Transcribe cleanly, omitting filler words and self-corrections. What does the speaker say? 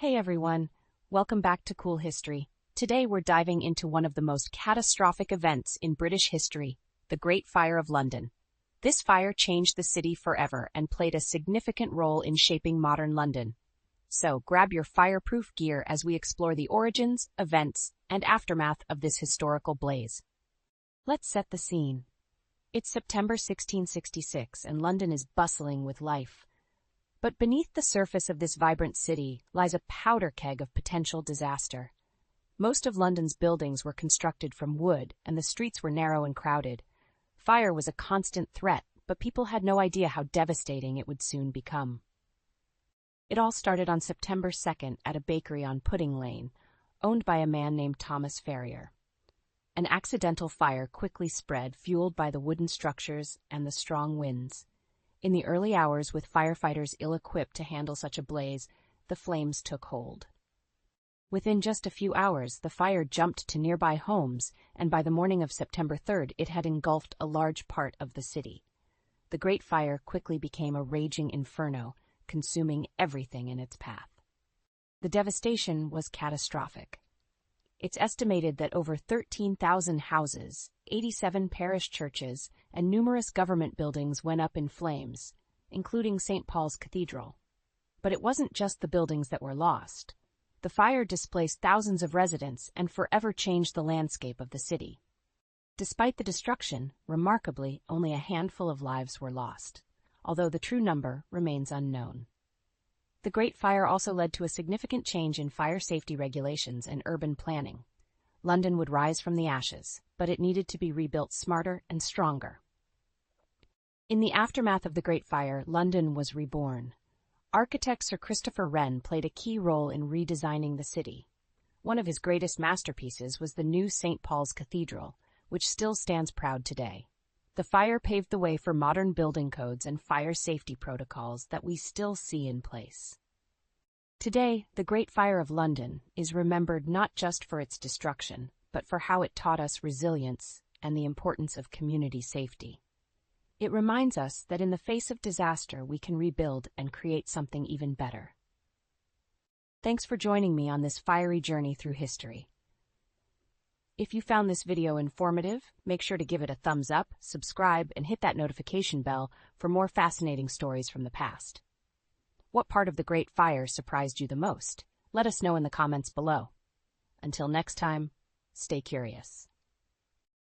Hey everyone, welcome back to Cool History. Today we're diving into one of the most catastrophic events in British history, the Great Fire of London. This fire changed the city forever and played a significant role in shaping modern London. So grab your fireproof gear as we explore the origins, events, and aftermath of this historical blaze. Let's set the scene. It's September 1666 and London is bustling with life. But beneath the surface of this vibrant city lies a powder keg of potential disaster. Most of London's buildings were constructed from wood and the streets were narrow and crowded. Fire was a constant threat, but people had no idea how devastating it would soon become. It all started on September 2nd at a bakery on Pudding Lane, owned by a man named Thomas Ferrier. An accidental fire quickly spread, fueled by the wooden structures and the strong winds. In the early hours, with firefighters ill-equipped to handle such a blaze, the flames took hold. Within just a few hours, the fire jumped to nearby homes, and by the morning of September 3rd, it had engulfed a large part of the city. The Great Fire quickly became a raging inferno, consuming everything in its path. The devastation was catastrophic. It's estimated that over 13,000 houses, 87 parish churches, and numerous government buildings went up in flames, including St. Paul's Cathedral. But it wasn't just the buildings that were lost. The fire displaced thousands of residents and forever changed the landscape of the city. Despite the destruction, remarkably, only a handful of lives were lost, although the true number remains unknown. The Great Fire also led to a significant change in fire safety regulations and urban planning. London would rise from the ashes, but it needed to be rebuilt smarter and stronger. In the aftermath of the Great Fire, London was reborn. Architect Sir Christopher Wren played a key role in redesigning the city. One of his greatest masterpieces was the new St. Paul's Cathedral, which still stands proud today. The fire paved the way for modern building codes and fire safety protocols that we still see in place. Today, the Great Fire of London is remembered not just for its destruction, but for how it taught us resilience and the importance of community safety. It reminds us that in the face of disaster, we can rebuild and create something even better. Thanks for joining me on this fiery journey through history. If you found this video informative, make sure to give it a thumbs up, subscribe, and hit that notification bell for more fascinating stories from the past. What part of the Great Fire surprised you the most? Let us know in the comments below. Until next time, stay curious.